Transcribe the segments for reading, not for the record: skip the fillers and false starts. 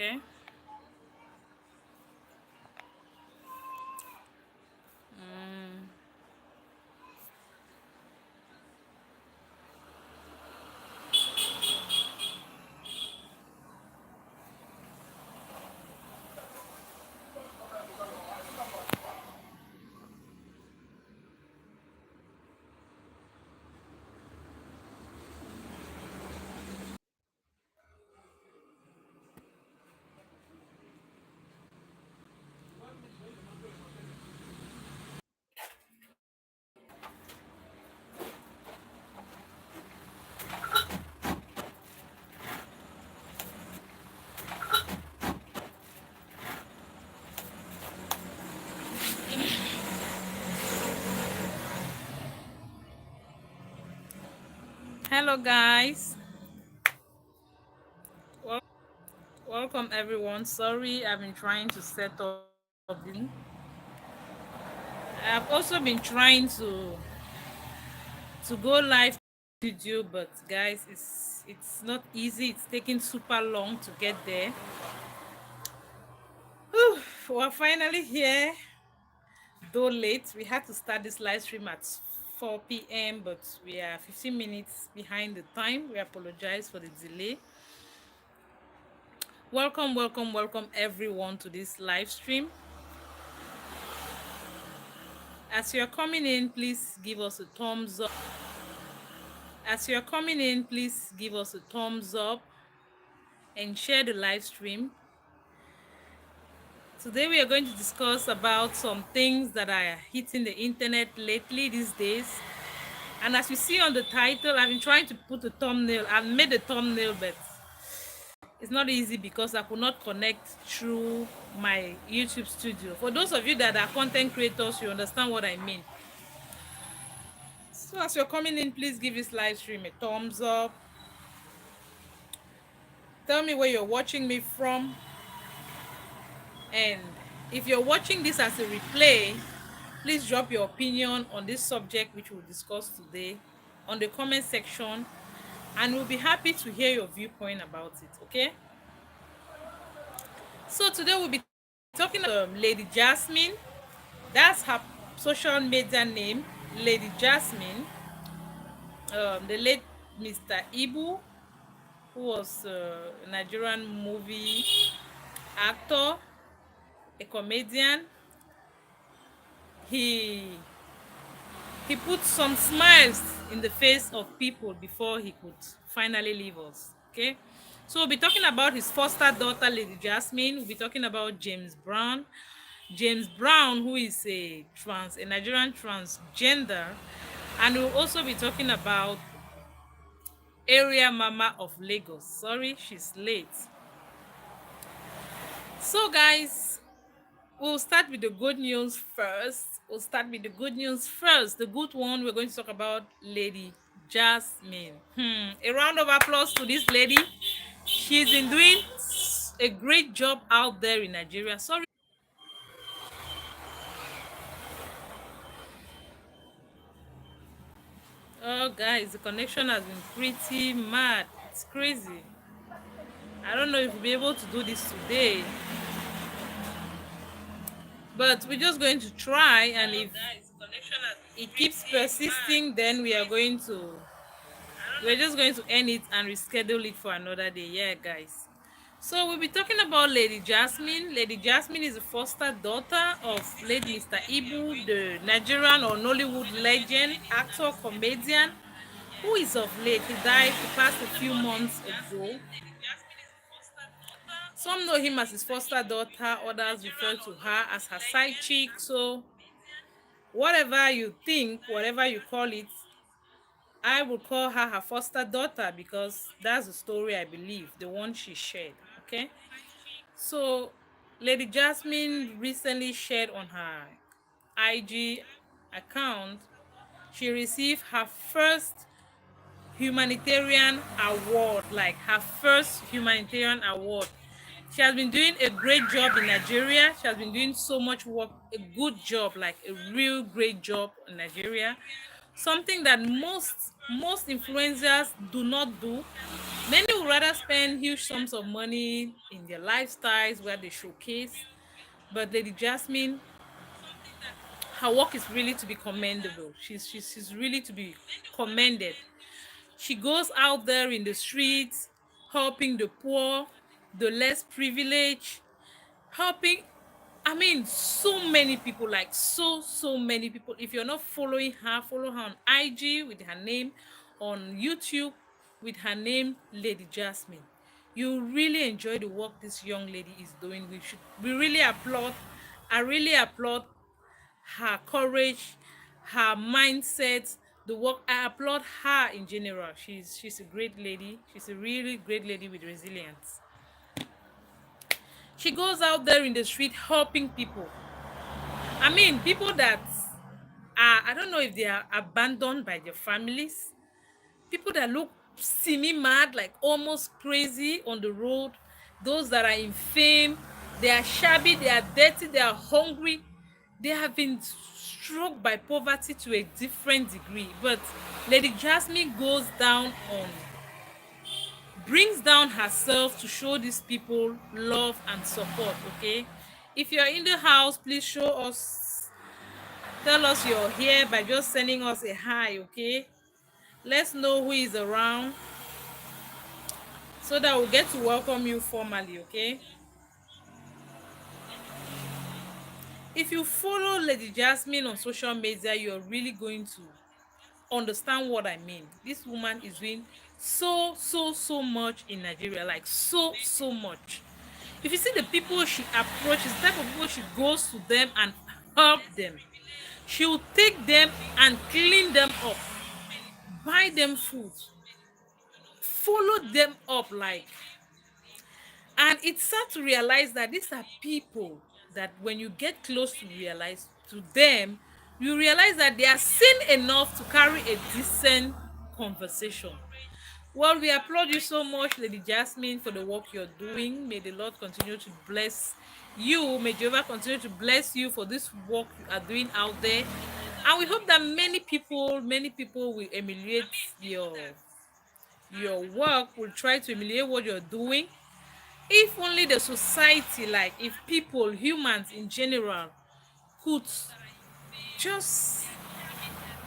Okay. Hello, guys. Welcome everyone. Sorry, I've been trying to set up the. I've also been trying to go live video, but guys, it's not easy. It's taking super long to get there. Whew, we're finally here, though late. We had to start this live stream at 4 p.m., but we are 15 minutes behind the time. We apologize for the delay. Welcome everyone to this live stream. As you're coming in, please give us a thumbs up. As you're coming in, please give us a thumbs up and share the live stream. Today we are going to discuss about some things that are hitting the internet lately these days. And as you see on the title, I've been trying to put a thumbnail. I've made a thumbnail, but it's not easy because I could not connect through my YouTube studio. For those of you that are content creators, you understand what I mean. So as you're coming in, please give this live stream a thumbs up. Tell me where you're watching me from. And if you're watching this as a replay, please drop your opinion on this subject which we'll discuss today on the comment section, and we'll be happy to hear your viewpoint about it. Okay, so today we'll be talking about Lady Jasmine. That's her social media name, Lady Jasmine. The late Mr. Ibu, who was a Nigerian movie actor, a comedian. He put some smiles in the face of people before he could finally leave us. Okay, so we'll be talking about his foster daughter, Lady Jasmine. We'll be talking about James Brown, who is a Nigerian transgender, and we'll also be talking about area mama of Lagos. Sorry, she's late. So guys, we'll start with the good news first. The good one, we're going to talk about Lady Jasmine. A round of applause to this lady. She's been doing a great job out there in Nigeria. Sorry. Oh, guys, the connection has been pretty mad. It's crazy. I don't know if we'll be able to do this today, but we're just going to try, and if it keeps persisting, then we're just going to end it and reschedule it for another day. Yeah, guys. So we'll be talking about Lady Jasmine. Lady Jasmine is the foster daughter of late Mr. Ibu, the Nigerian or Nollywood legend, actor, comedian, who is of late. He died, he passed a few months ago. Some know him as his foster daughter, others refer to her as her side chick. So whatever you think, whatever you call it, I would call her foster daughter because that's the story I believe, the one she shared. Okay, so Lady Jasmine recently shared on her IG account she received her first humanitarian award, like her first humanitarian award. She has been doing a great job in Nigeria. She has been doing so much work, a good job, like a real great job in Nigeria. Something that most influencers do not do. Many would rather spend huge sums of money in their lifestyles where they showcase. But Lady Jasmine, her work is really to be commendable. She's really to be commended. She goes out there in the streets, helping the poor, the less privileged, helping, I mean, so many people, like so many people. If you're not following her, follow her on IG with her name, on YouTube with her name, Lady Jasmine. You really enjoy the work this young lady is doing. We really applaud. I really applaud her courage, her mindset, the work. I applaud her in general. She's a great lady. She's a really great lady with resilience. She goes out there in the street helping people. I mean, people that are, I don't know if they are abandoned by their families, people that look semi-mad, like almost crazy on the road, those that are in fame, they are shabby, they are dirty, they are hungry, they have been struck by poverty to a different degree. But Lady Jasmine goes down on, brings down herself to show these people love and support. Okay, if you're in the house, please show us, tell us you're here by just sending us a hi. Okay, let's know who is around so that we'll get to welcome you formally. Okay, if you follow Lady Jasmine on social media, you're really going to understand what I mean. This woman is doing so much in Nigeria, like so much. If you see the people she approaches, the type of people she goes to them and help them, she will take them and clean them up, buy them food, follow them up, like. And it's sad to realize that these are people that when you get close to realize to them, you realize that they are sane enough to carry a decent conversation. Well, we applaud you so much, Lady Jasmine, for the work you're doing. May the Lord continue to bless you. May Jehovah continue to bless you for this work you are doing out there. And we hope that many people will emulate your work, will try to emulate what you're doing. If only the society, like if people, humans in general, could just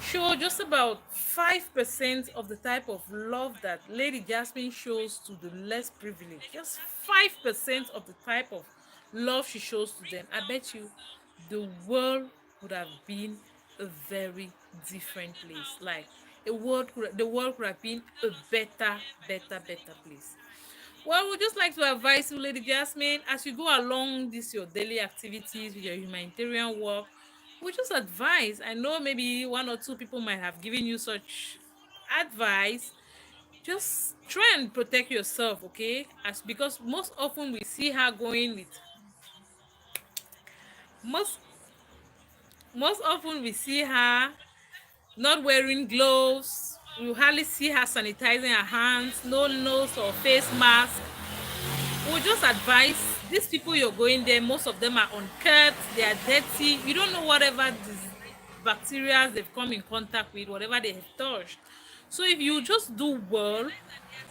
show just about 5% of the type of love that Lady Jasmine shows to the less privileged, just 5% of the type of love she shows to them, I bet you the world would have been a very different place. Like the world could have been a better place. Well, we'd just like to advise you, Lady Jasmine, as you go along this your daily activities with your humanitarian work, we just advise. I know maybe one or two people might have given you such advice. Just try and protect yourself, okay? As because most often we see her going with most most often we see her not wearing gloves. You hardly see her sanitizing her hands, no nose or face mask. We'll just advise these people you're going there, most of them are unkept, they are dirty. You don't know whatever these bacteria they've come in contact with, whatever they have touched. So if you just do well,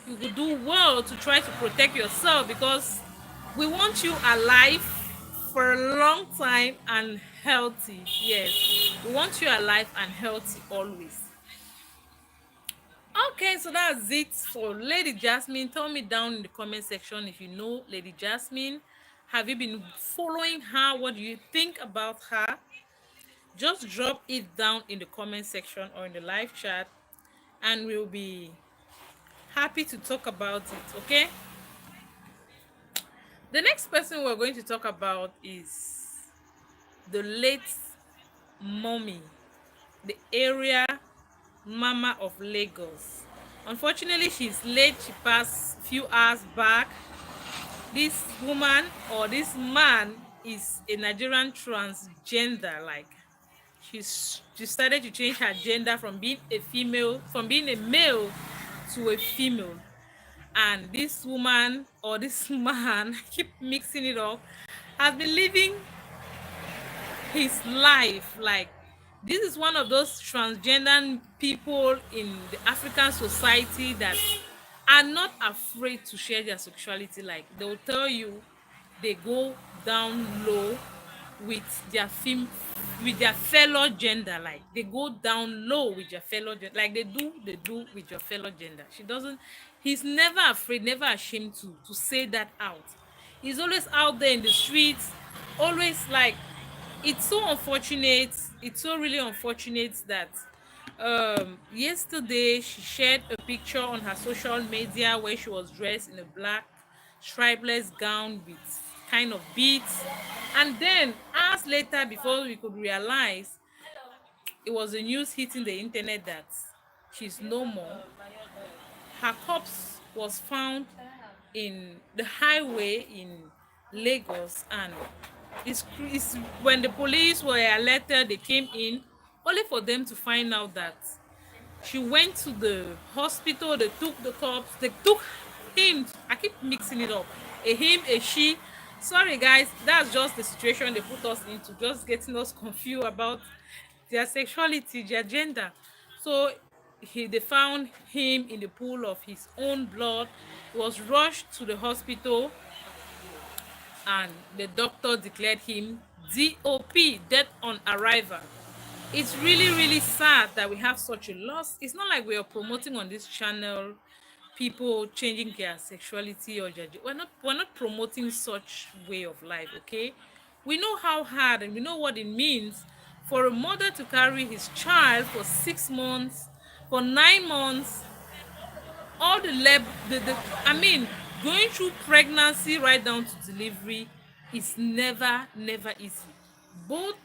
you will do well to try to protect yourself, because we want you alive for a long time and healthy. Yes, we want you alive and healthy always. Okay, so that's it for Lady Jasmine. Tell me down in the comment section if you know Lady Jasmine. Have you been following her? What do you think about her? Just drop it down in the comment section or in the live chat, and we'll be happy to talk about it. Okay, the next person we're going to talk about is the late mommy, the area mama of Lagos. Unfortunately, she's late. She passed few hours back. This woman or this man is a Nigerian transgender. Like she started to change her gender from being a female, from being a male to a female. And this woman or this man, keep mixing it up, has been living his life like This is one of those transgender people in the African society that are not afraid to share their sexuality. Like they will tell you they go down low with their with their fellow gender. Like they go down low with their fellow gender. Like they do with your fellow gender. She doesn't. He's never afraid, never ashamed to say that out. He's always out there in the streets, always like, it's so unfortunate, it's so really unfortunate that yesterday she shared a picture on her social media where she was dressed in a black stripless gown with kind of beads, and then hours later, before we could realize, it was the news hitting the internet that she's no more. Her corpse was found in the highway in Lagos, and it's when the police were alerted, they came in only for them to find out that she went to the hospital. They took the corpse, they took him. I keep mixing it up. A him, a she. Sorry guys, that's just the situation they put us into, just getting us confused about their sexuality, their gender. So they found him in the pool of his own blood. He was rushed to the hospital, and the doctor declared him DOP, death on arrival. It's really really sad that we have such a loss. It's not like we are promoting on this channel people changing their sexuality or gender. We're not promoting such way of life, okay? We know how hard and we know what it means for a mother to carry his child for 6 months, for 9 months, all the I mean, going through pregnancy right down to delivery is never easy. Both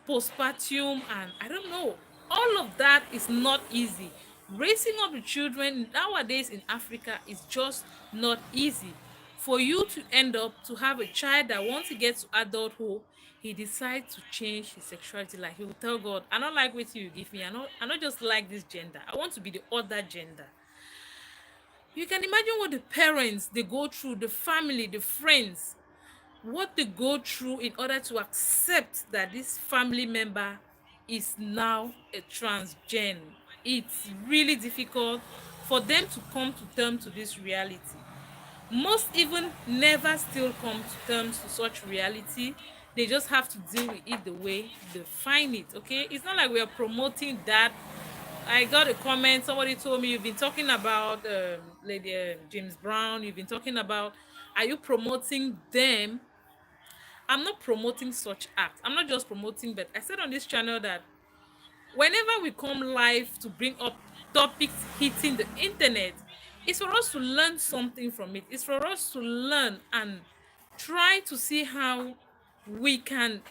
postpartum and I don't know, all of that is not easy. Raising up the children nowadays in Africa is just not easy. For you to end up to have a child that once he gets to adulthood, he decides to change his sexuality. Like he will tell God, I don't like what you give me, I don't just like this gender, I want to be the other gender. You can imagine what the parents they go through, the family, the friends, what they go through in order to accept that this family member is now a transgen. It's really difficult for them to come to terms to this reality. Most even never still come to terms to such reality. They just have to deal with it the way they find it. Okay, it's not like we are promoting that. I got a comment, somebody told me, you've been talking about lady James Brown, you've been talking about, are you promoting them? I'm not promoting such acts. I'm not just promoting, but I said on this channel that whenever we come live to bring up topics hitting the internet, it's for us to learn something from it. It's for us to learn and try to see how we can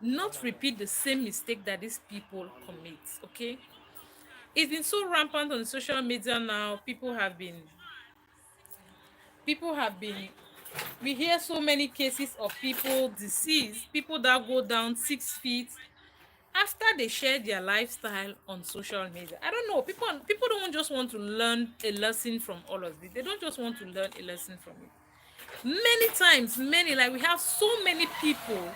not repeat the same mistake that these people commit. Okay, it's been so rampant on social media now. People have been we hear so many cases of people deceased, people that go down 6 feet after they share their lifestyle on social media. I don't know, people don't just want to learn a lesson from all of this. They don't just want to learn a lesson from it. Many times, like we have so many people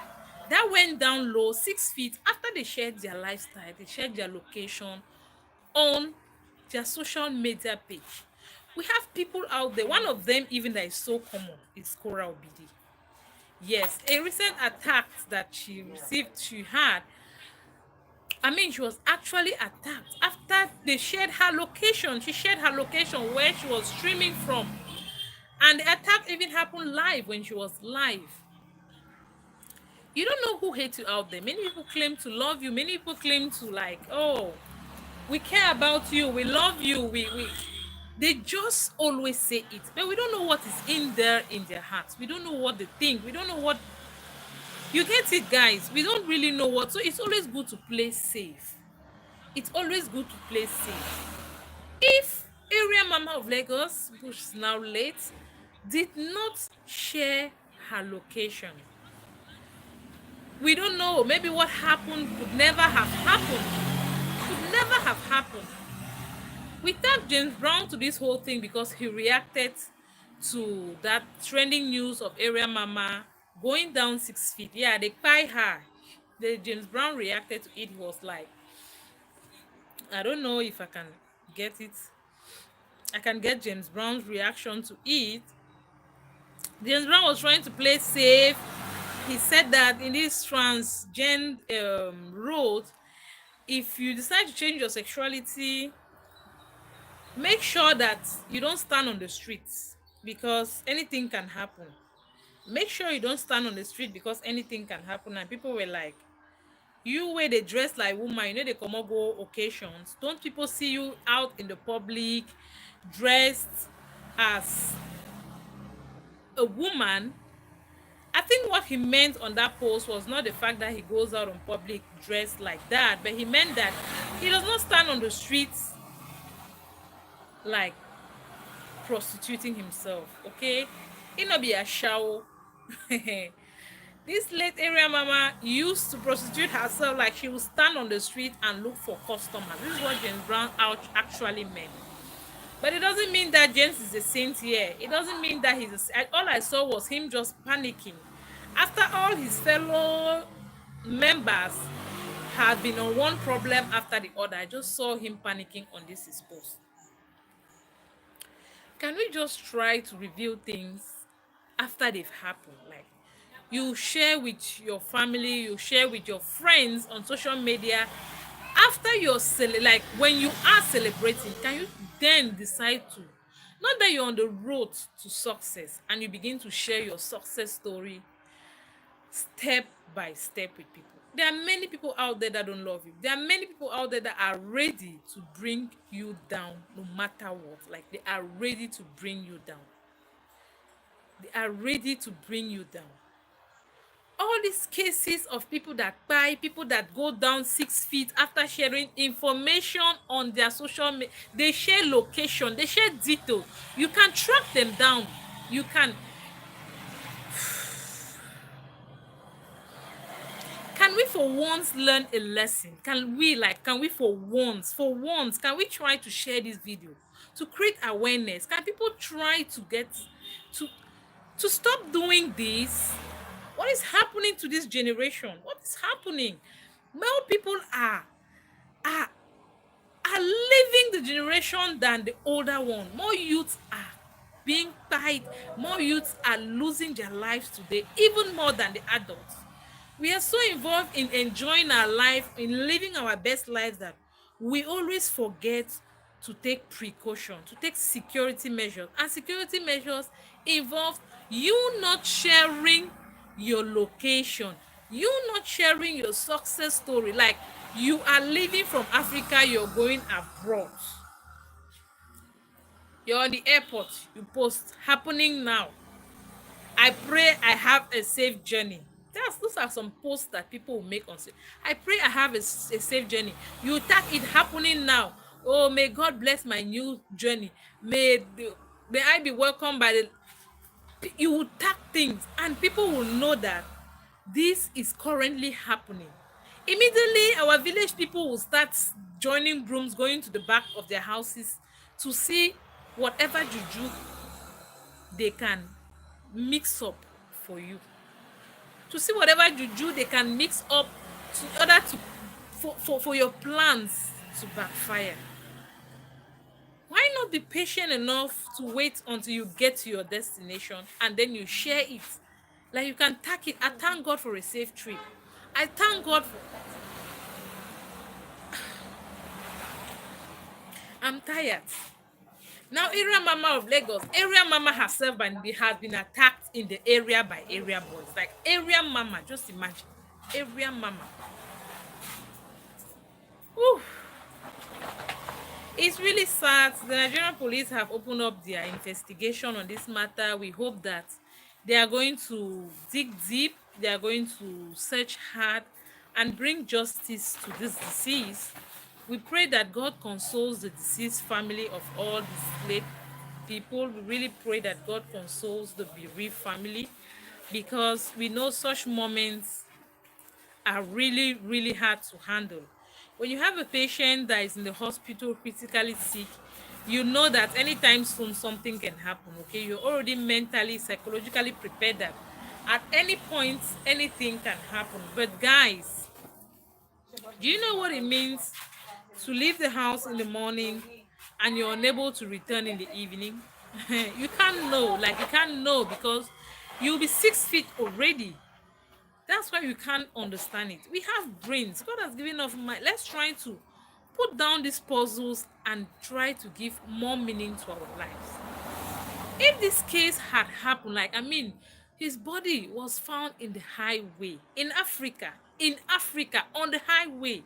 that went down low 6 feet after they shared their lifestyle, they shared their location on their social media page. We have people out there. One of them even that is so common is Cora Obidi. Yes, a recent attack that she received, she was actually attacked after they shared her location. She shared her location where she was streaming from. And the attack even happened live when she was live. You don't know who hates you out there. Many people claim to love you. Many people claim to like, oh, we care about you, we love you, we they just always say it, but we don't know what is in there in their hearts. We don't know what they think. We don't know what, you get it guys, we don't really know what. So it's always good to play safe. It's always good to play safe. If area mama of Lagos, which is now late, did not share her location, we don't know, maybe what happened could never have happened, could never have happened. We thank James Brown to this whole thing because he reacted to that trending news of area mama going down 6 feet. Yeah, they buy her. The James Brown reacted to it. He was like, I don't know if I can get it. I can get James Brown's reaction to it. James Brown was trying to play safe. He said that in this transgen road, if you decide to change your sexuality, make sure that you don't stand on the streets because anything can happen. Make sure you don't stand on the street because anything can happen. And people were like, you wear they dress like woman, you know they come go occasions. Don't people see you out in the public dressed as a woman? I think what he meant on that post was not the fact that he goes out on public dressed like that, but he meant that he does not stand on the streets like prostituting himself. Okay, he not be a show. This late area mama used to prostitute herself, like she would stand on the street and look for customers. This is what James Brown actually meant. But it doesn't mean that James is a saint here. It doesn't mean that all I saw was him just panicking. After all his fellow members had been on one problem after the other, I just saw him panicking on this his post. Can we just try to review things after they've happened? Like, you share with your family, you share with your friends on social media after like when you are celebrating, can you then decide to, not that you're on the road to success and you begin to share your success story step by step with people. There are many people out there that don't love you. There are many people out there that are ready to bring you down no matter what. Like, they are ready to bring you down. They are ready to bring you down. All these cases of people that buy, people that go down 6 feet after sharing information on their social media, they share location, they share details. You can track them down. You can we for once learn a lesson? Can we for once can we try to share this video to create awareness? Can people try to get to stop doing this? What is happening to this generation? What is happening? More people are are leaving the generation than the older one. More youths are being tied. More youths are losing their lives today, even more than the adults. We are so involved in enjoying our life, in living our best lives, that we always forget to take precaution, to take security measures. And security measures involve you not sharing your location, you not sharing your success story. Like, you are leaving from Africa, you're going abroad, you're on the airport, you post happening now, I pray I have a safe journey. Those are some posts that people will make on. I pray I have a safe journey. You tag it happening now. Oh, may God bless my new journey. May I be welcomed by the. You will tag things, and people will know that this is currently happening. Immediately, our village people will start joining brooms, going to the back of their houses to see whatever juju they can mix up for you, to see whatever juju they can mix up to order to for your plans to backfire. Why not be patient enough to wait until you get to your destination and then you share it? Like, you can tag it. I thank God for a safe trip. I thank God for. I'm tired. Now, area mama of Lagos, area mama herself has been attacked in the area by area boys. Like, area mama, just imagine. Area mama. Whew. It's really sad. The Nigerian police have opened up their investigation on this matter. We hope that they are going to dig deep, they are going to search hard and bring justice to this disease. We pray that God consoles the deceased family of all these late people. We really pray that God consoles the bereaved family, because we know such moments are really, really hard to handle. When you have a patient that is in the hospital critically sick, you know that anytime soon something can happen. Okay, you're already mentally, psychologically prepared that at any point anything can happen. But guys, Do you know what it means to leave the house in the morning and you're unable to return in the evening? You can't know, like you can't know because you'll be 6 feet already. That's why you can't understand it. We have brains. God has given us mind. Let's try to put down these puzzles and try to give more meaning to our lives. If this case had happened, like I mean, his body was found in the highway in Africa on the highway.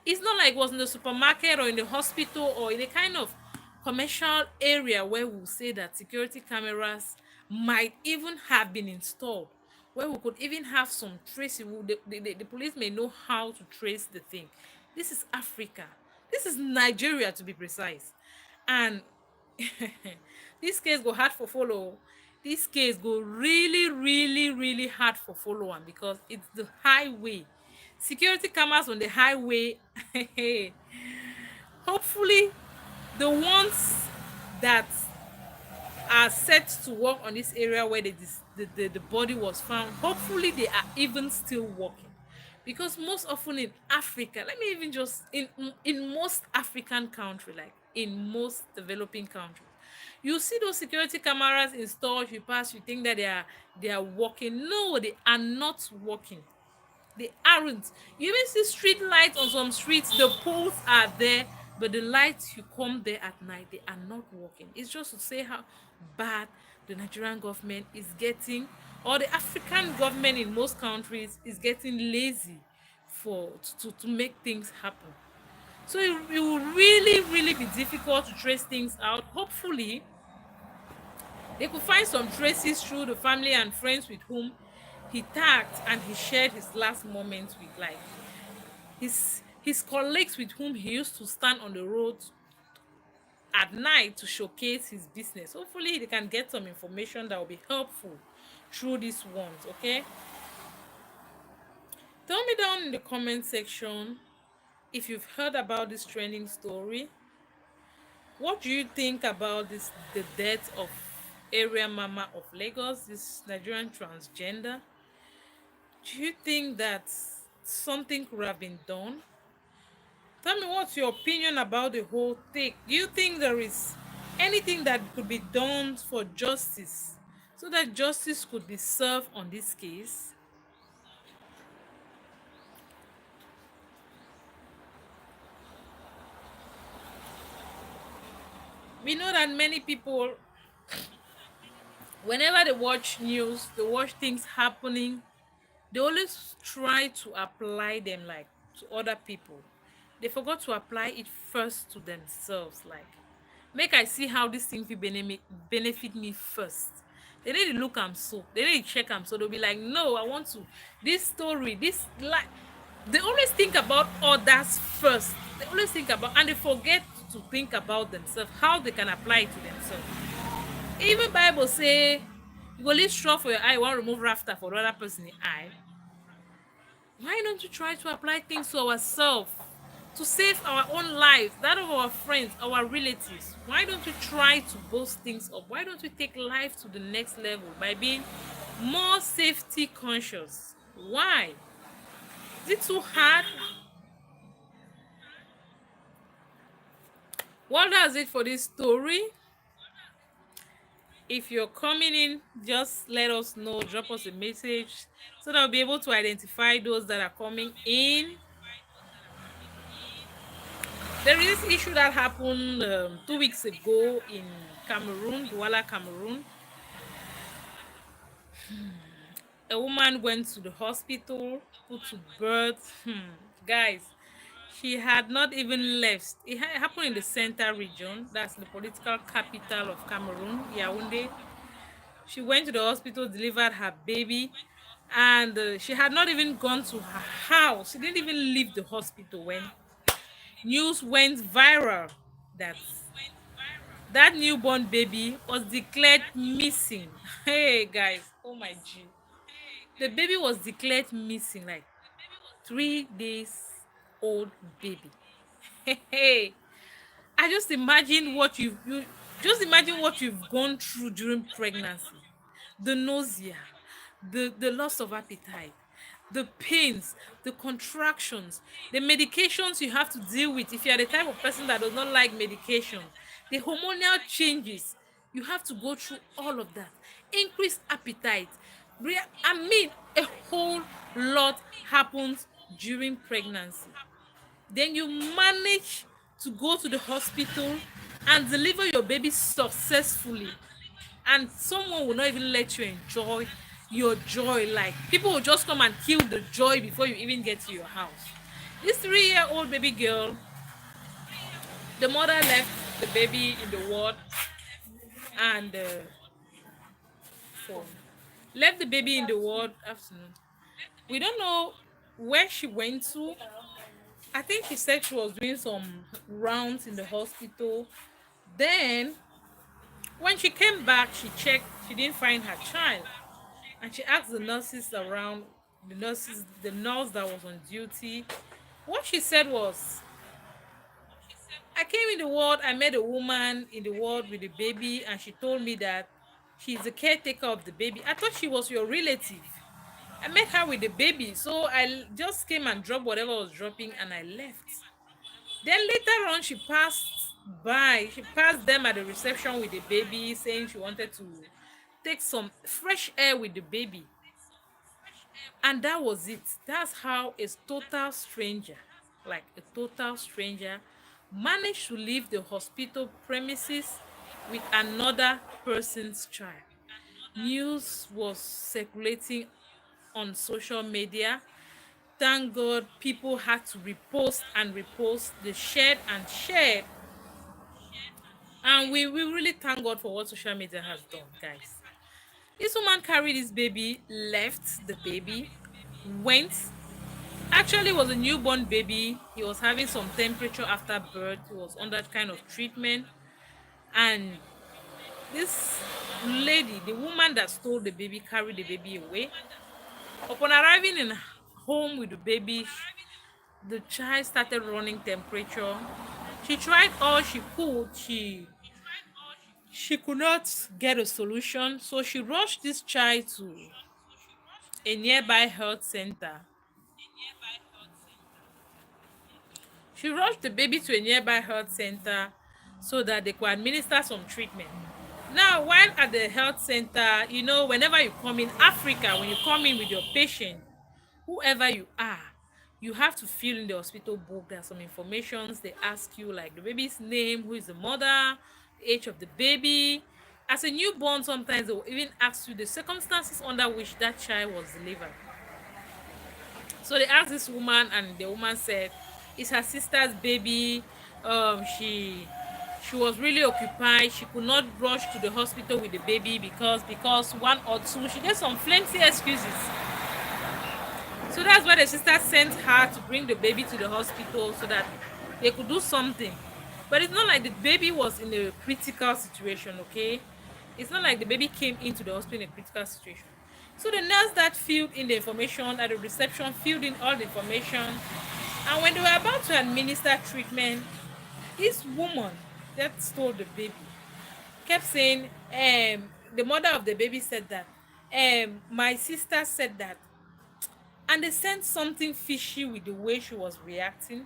It's not like it was in the supermarket or in the hospital or in a kind of commercial area where we say that security cameras might even have been installed, where we could even have some tracing. The police may know how to trace the thing. This is Africa. This is Nigeria, to be precise. And this case go hard for follow. This case go really really really hard for follow am because it's the highway. Security cameras on the highway. Hopefully the ones that are set to work on this area where the body was found, hopefully they are even still working, because most often in Africa, let me even just in most African country, like in most developing countries, you see those security cameras installed, you pass, you think that they are working. No, they are not working. They aren't. You even see street lights on some streets, the poles are there, but the lights you come there at night, they are not working. It's just to say how bad the Nigerian government is getting, or the African government in most countries is getting lazy for to make things happen. So it will really really be difficult to trace things out. Hopefully they could find some traces through the family and friends with whom he tagged and he shared his last moments with, like his colleagues with whom he used to stand on the road at night to showcase his business. Hopefully they can get some information that will be helpful through these ones. Okay, tell me down in the comment section if you've heard about this trending story. What do you think about this, the death of area mama of Lagos, this Nigerian transgender? Do you think that something could have been done? Tell me what's your opinion about the whole thing. Do you think there is anything that could be done for justice so that justice could be served on this case? We know that many people, whenever they watch news, they watch things happening, they always try to apply them like to other people. They forgot to apply it first to themselves, like make I see how this thing fit benefit me first. They need to look am so, they need to check am so, they'll be like, no, I want to, this story, this, like, they always think about others first. They always think about, and they forget to think about themselves, how they can apply it to themselves. Even Bible say you go leave straw for your eye, you wan remove rafter for the other person eye. Why don't you try to apply things to ourselves to save our own lives, that of our friends, our relatives? Why don't we try to boost things up? Why don't we take life to the next level by being more safety conscious? Why? Is it too hard? Well, that's it for this story. If you're coming in, just let us know, drop us a message so that we'll be able to identify those that are coming in. There is this issue that happened 2 weeks ago in Cameroon, Douala, Cameroon. A woman went to the hospital, put to birth. Guys, she had not even left. It happened in the center region, that's the political capital of Cameroon, Yaoundé. She went to the hospital, delivered her baby, and she had not even gone to her house. She didn't even leave the hospital when news went viral that that newborn baby was declared missing. Hey guys, oh my g, the baby was declared missing, like 3 days old baby. Hey, I just imagine what you just imagine what you've gone through during pregnancy, the nausea, the loss of appetite, the pains, the contractions, the medications you have to deal with. If you are the type of person that does not like medication, the hormonal changes, you have to go through all of that. Increased appetite. I mean, a whole lot happens during pregnancy. Then you manage to go to the hospital and deliver your baby successfully, and someone will not even let you enjoy your joy. Like, people will just come and kill the joy before you even get to your house. This 3-year-old baby girl, the mother left the baby in the ward, and phone left the baby in the ward. Afternoon, we don't know where she went to. I think she said she was doing some rounds in the hospital. Then when she came back, she checked, she didn't find her child. And she asked the nurses around, the nurse that was on duty. What she said was, I came in the ward, I met a woman in the ward with a baby, and she told me that she's the caretaker of the baby. I thought she was your relative. I met her with the baby, so I just came and dropped whatever I was dropping, and I left. Then later on, she passed them at the reception with the baby, saying she wanted to take some fresh air with the baby. And that was it. That's how a total stranger, like a total stranger, managed to leave the hospital premises with another person's child. News was circulating on social media. Thank God people had to repost and repost, they shared and shared. And we really thank God for what social media has done, guys. This woman carried this baby, left the baby, went. Actually, it was a newborn baby. He was having some temperature after birth. He was under kind of treatment. And this lady, the woman that stole the baby, carried the baby away. Upon arriving in home with the baby, the child started running temperature. She tried all she could. She could not get a solution. So she rushed this child to a nearby health center. She rushed the baby to a nearby health center so that they could administer some treatment. Now, while at the health center, whenever you come in Africa, when you come in with your patient, whoever you are, you have to fill in the hospital book. There are some informations they ask you, like the baby's name, who is the mother, the age of the baby. As a newborn, sometimes they will even ask you the circumstances under which that child was delivered. So they asked this woman, and the woman said it's her sister's baby. She was really occupied. She could not rush to the hospital with the baby because one or two. She gave some plenty excuses. So that's why the sister sent her to bring the baby to the hospital so that they could do something. But it's not like the baby was in a critical situation, okay? It's not like the baby came into the hospital in a critical situation. So the nurse that filled in the information at the reception filled in all the information. And when they were about to administer treatment, this woman that stole the baby kept saying, the mother of the baby said that, my sister said that, and they sent something fishy with the way she was reacting.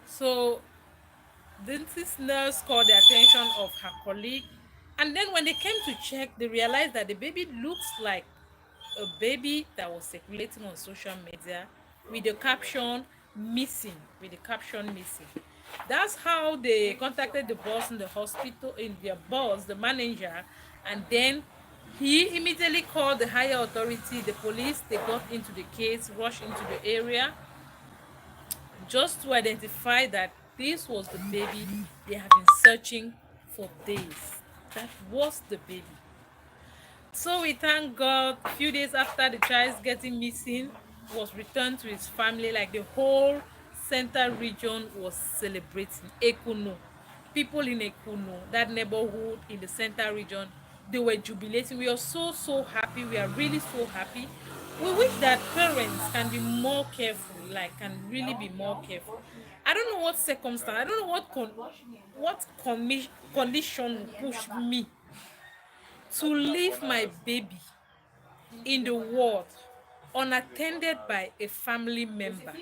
So this nurse called the attention of her colleague, and then when they came to check, they realized that the baby looks like a baby that was circulating on social media with the caption missing, That's how they contacted the boss in the hospital, in their boss, the manager, and then he immediately called the higher authority, the police. They got into the case, rushed into the area just to identify that this was the baby they have been searching for days. That was the baby. So we thank God. A few days after the child's getting missing, was returned to his family. Like, the whole center region was celebrating. Ekuno, people in Ekuno, that neighborhood in the center region, they were jubilating. We are so happy. We are really so happy. We wish that parents can be more careful, like, can really be more careful. I don't know what circumstance, I don't know what condition pushed me to leave my baby in the ward unattended by a family member.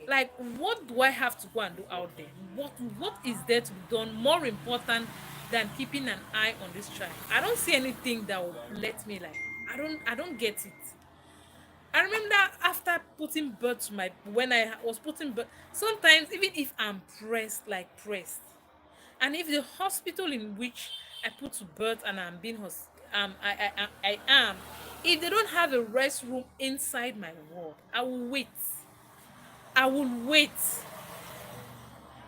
Like, what do I have to go and do out there? What is there to be done more important than keeping an eye on this child? I don't see anything that would let me, like, I don't get it. I remember after putting birth to my when I was putting birth, sometimes even if I'm pressed, like pressed, and if the hospital in which I put to birth and I'm being I am, if they don't have a rest room inside my ward, I will wait. I will wait.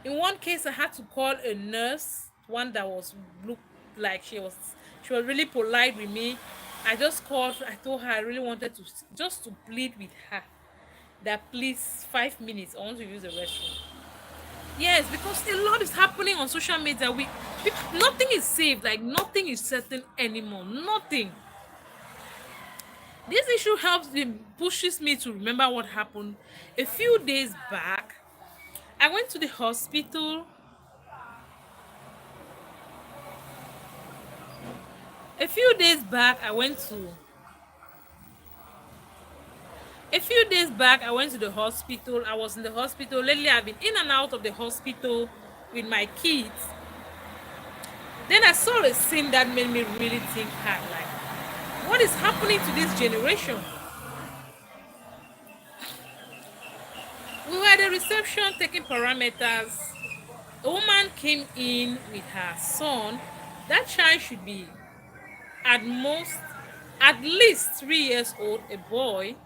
In one case, I had to call a nurse, one that was looked like she was really polite with me. I just called. I told her I really wanted to just to plead with her that please 5 minutes. I want to use the restroom. Yes, because a lot is happening on social media. Nothing is safe. Like nothing is certain anymore. Nothing. This issue pushes me to remember what happened a few days back. I went to the hospital. A few days back, I went to. A few days back, I went to the hospital. I was in the hospital. Lately, I've been in and out of the hospital with my kids. Then I saw a scene that made me really think hard. Like, what is happening to this generation? We were at the reception taking parameters. A woman came in with her son. That child should be at most at least 3 years old, a boy,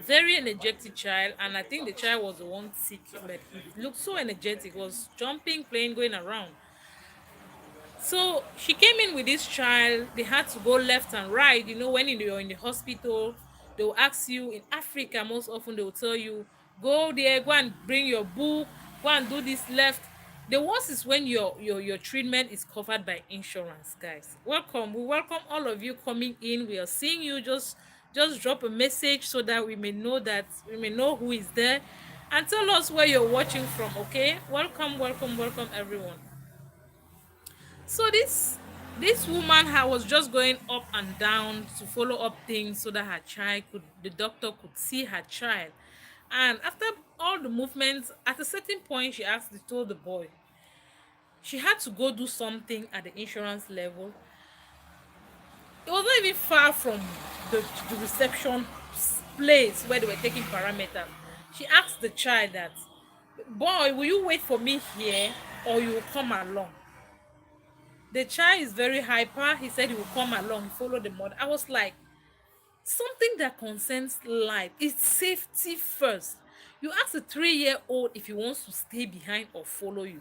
very energetic child, and I think the child was the one sick, but he looked so energetic, was jumping, playing, going around. So she came in with this child. They had to go left and right. When you're in the hospital, they will ask you. In Africa, most often they will tell you, go there, go and bring your book, go and do this left. The worst is when your treatment is covered by insurance, guys. Welcome. We welcome all of you coming in. We are seeing you. Just drop a message so that we may know who is there, and tell us where you're watching from. Okay, welcome, welcome, welcome, everyone. So this woman was just going up and down to follow up things so that the doctor could see her child. And after all the movements, at a certain point, told the boy she had to go do something at the insurance level. It was not even far from the reception place where they were taking parameters. She asked the child that, boy, will you wait for me here or you will come along? The child is very hyper. He said he will come along, he followed the mother. I was like, something that concerns life is safety first. You ask a 3-year-old if he wants to stay behind or follow you.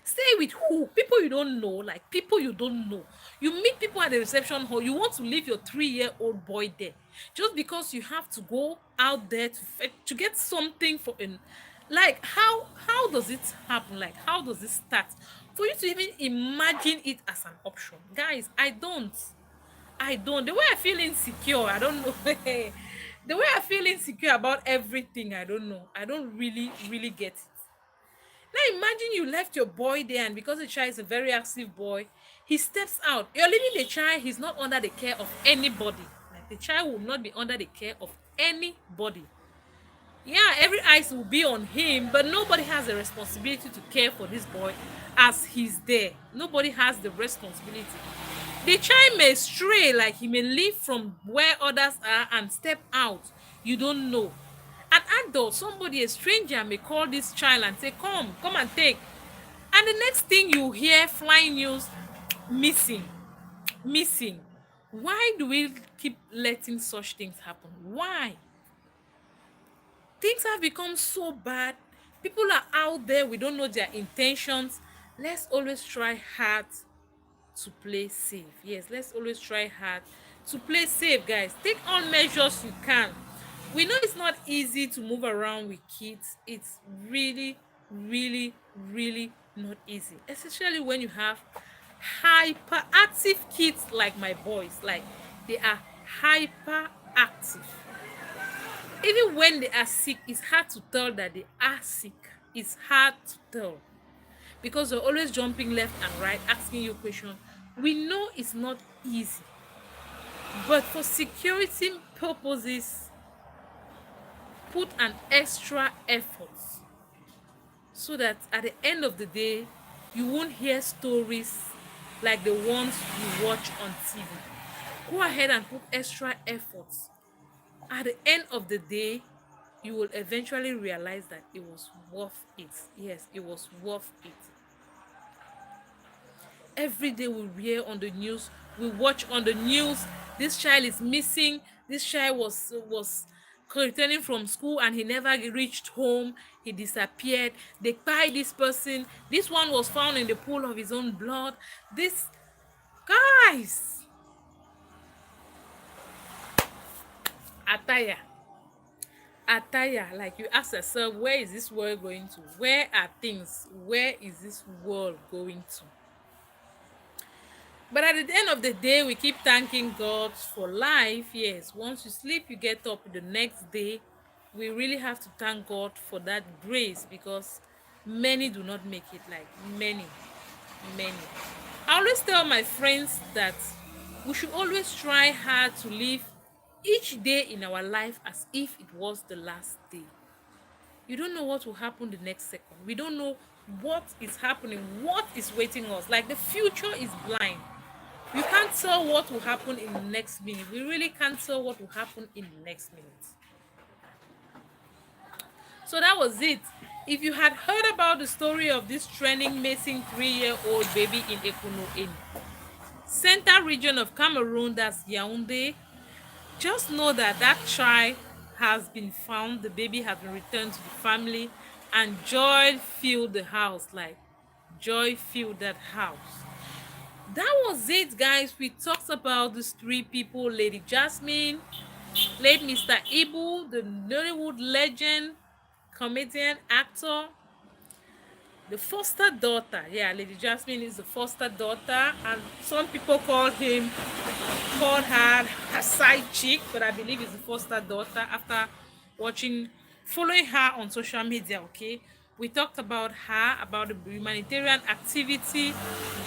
Stay with who? People you don't know, like people you don't know. You meet people at the reception hall, you want to leave your 3-year-old boy there just because you have to go out there to get something for an, like, how does it happen? Like, how does it start for you to even imagine it as an option? Guys, I don't. The way I feel insecure, I don't know. The way I feel insecure about everything, I don't know. I don't really get it. Now imagine you left your boy there, and because the child is a very active boy, he steps out. You're leaving the child, he's not under the care of anybody. Like, the child will not be under the care of anybody. Yeah, every eyes will be on him, but nobody has the responsibility to care for this boy as he's there. Nobody has the responsibility. The child may stray, like he may leave from where others are and step out. You don't know. An adult, somebody, a stranger, may call this child and say, come and take. And the next thing you hear, flying news, missing, missing. Why do we keep letting such things happen? Why? Things have become so bad. People are out there, we don't know their intentions. Let's always try hard to play safe. Yes, let's always try hard to play safe, guys. Take all measures you can. We know it's not easy to move around with kids. It's really, really, really not easy, especially when you have hyperactive kids like my boys. Like, they are hyperactive. Even when they are sick, it's hard to tell that they are sick. It's hard to tell because they're always jumping left and right, asking you questions. We know it's not easy. But for security purposes, put an extra effort so that at the end of the day, you won't hear stories like the ones you watch on TV. Go ahead and put extra efforts. At the end of the day, you will eventually realize that it was worth it. Yes, it was worth it. Every day we hear on the news, we watch on the news, this child is missing, this child was returning from school and he never reached home, he disappeared, they kpai this person, this one was found in the pool of his own blood. This, guys, attire, attire, like you ask yourself, where is this world going to? Where are things? Where is this world going to? But at the end of the day, we keep thanking God for life. Yes, once you sleep, you get up the next day. We really have to thank God for that grace, because many do not make it, like many, many. I always tell my friends that we should always try hard to live each day in our life as if it was the last day. You don't know what will happen the next second. We don't know what is happening, what is waiting us. Like, the future is blind. You can't tell what will happen in the next minute. We really can't tell what will happen in the next minute. So that was it. If you had heard about the story of this trending missing 3-year-old baby in Ekuno, in center region of Cameroon, that's Yaoundé, just know that that child has been found. The baby has been returned to the family, and joy filled the house. Like, joy filled that house. That was it, guys. We talked about these three people: Lady Jasmine, late Mr. Ibu, the Nollywood legend, comedian, actor, the foster daughter. Yeah, Lady Jasmine is the foster daughter, and some people called her side chick, but I believe it's the foster daughter after watching, following her on social media. Okay, we talked about her, about the humanitarian activity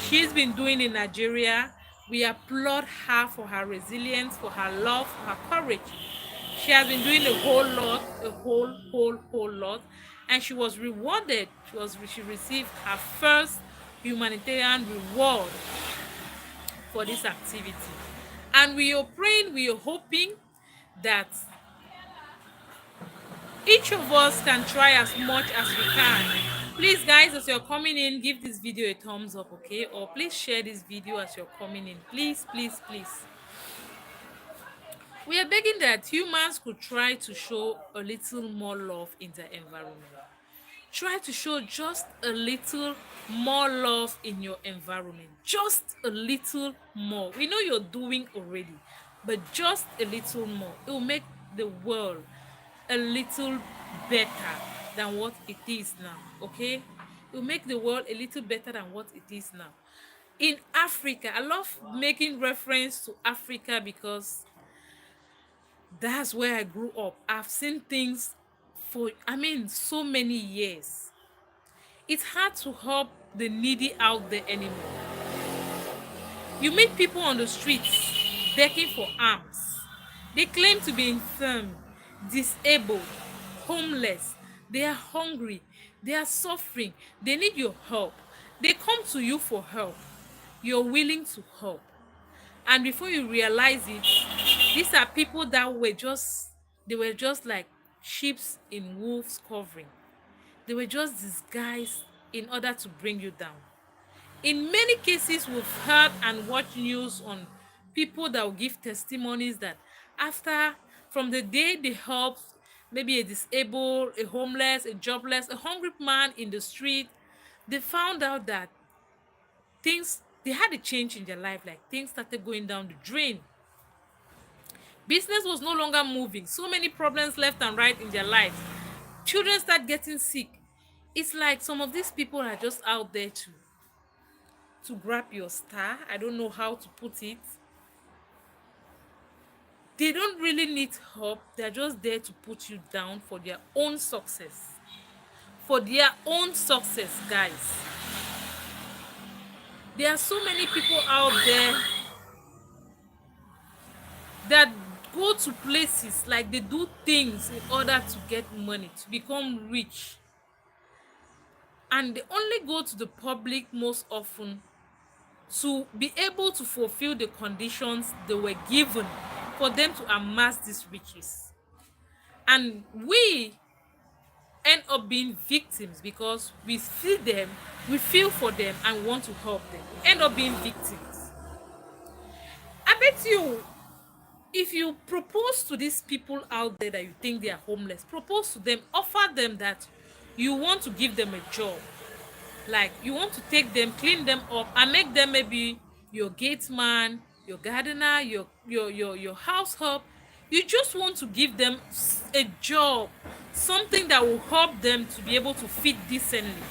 she's been doing in Nigeria. We applaud her for her resilience, for her love, for her courage. She has been doing a whole lot, a whole lot, and she was rewarded. She received her first humanitarian reward for this activity. And we are praying, we are hoping that each of us can try as much as we can. Please, guys, as you're coming in, give this video a thumbs up, okay? Or please share this video as you're coming in. Please, please, please. We are begging that humans could try to show a little more love in the environment. Try to show just a little more love in your environment. Just a little more. We know you're doing already, but just a little more. It will make the world a little better than what it is now, okay? It will make the world a little better than what it is now. In Africa, I love making reference to Africa because that's where I grew up. I've seen things for, so many years. It's hard to help the needy out there anymore. You meet people on the streets begging for alms. They claim to be infirm, disabled, homeless. They are hungry. They are suffering. They need your help. They come to you for help. You're willing to help. And before you realize it, these are people that they were just like sheep in wolves covering. They were just disguised in order to bring you down. In many cases, we've heard and watched news on people that will give testimonies that after, from the day they helped maybe a disabled, a homeless, a jobless, a hungry man in the street, they found out that they had a change in their life, like things started going down the drain. Business was no longer moving. So many problems left and right in their lives. Children start getting sick. It's like some of these people are just out there to grab your star. I don't know how to put it. They don't really need help. They're just there to put you down for their own success. For their own success, guys. There are so many people out there that go to places, like they do things in order to get money, to become rich, and they only go to the public most often to be able to fulfill the conditions they were given for them to amass these riches. And we end up being victims because we see them, we feel for them and want to help them. We end up being victims. I bet you, if you propose to these people out there that you think they are homeless, propose to them, offer them that you want to give them a job, like you want to take them, clean them up and make them maybe your gate man, your gardener, your house help. You just want to give them a job, something that will help them to be able to feed decently.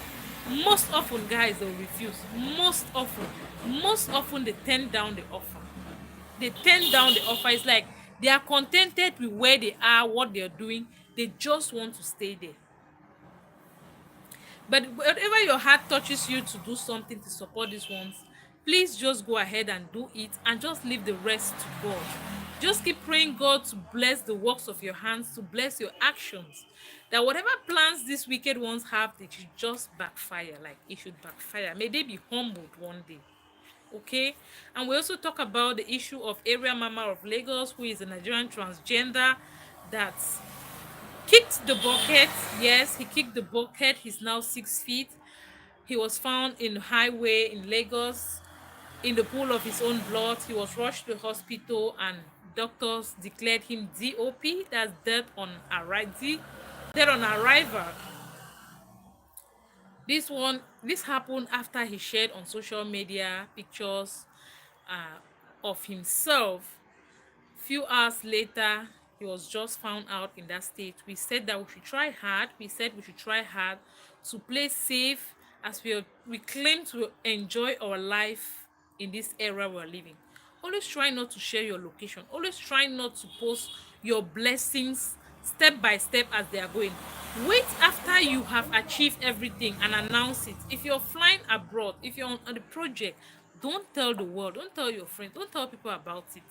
Most often guys, they'll refuse. Most often they turn down the offer. They turn down the offer. It's like they are contented with where they are, what they're doing. They just want to stay there. But whatever your heart touches you to do something to support these ones, please just go ahead and do it and just leave the rest to God. Just keep praying God to bless the works of your hands, to bless your actions. That whatever plans these wicked ones have, they should just backfire. Like it should backfire. May they be humbled one day. Okay, and we also talk about the issue of area mama of Lagos, who is a Nigerian transgender that kicked the bucket. Yes, he kicked the bucket. He's now 6 feet. He was found in the highway in Lagos in the pool of his own blood. He was rushed to the hospital and doctors declared him DOP, that's death on arrival. Death on arrival. This happened after he shared on social media pictures of himself. Few hours later, he was just found out in that state. We said that we should try hard. We said we should try hard to play safe as we claim to enjoy our life in this era we're living. Always try not to share your location. Always try not to post your blessings step by step as they are going. Wait after you have achieved everything and announce it. If you're flying abroad, if you're on the project, don't tell the world, don't tell your friends, don't tell people about it.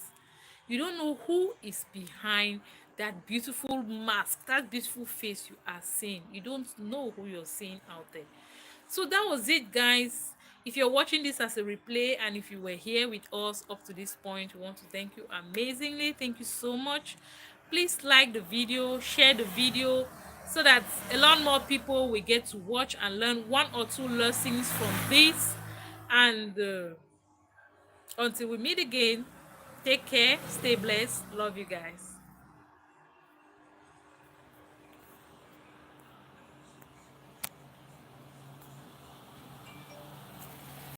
You don't know who is behind that beautiful mask, that beautiful face you are seeing. You don't know who you're seeing out there. So that was it, guys. If you're watching this as a replay and if you were here with us up to this point, we want to thank you amazingly. Thank you so much. Please like the video, share the video so that a lot more people will get to watch and learn one or two lessons from this. And until we meet again, take care, stay blessed, love you guys.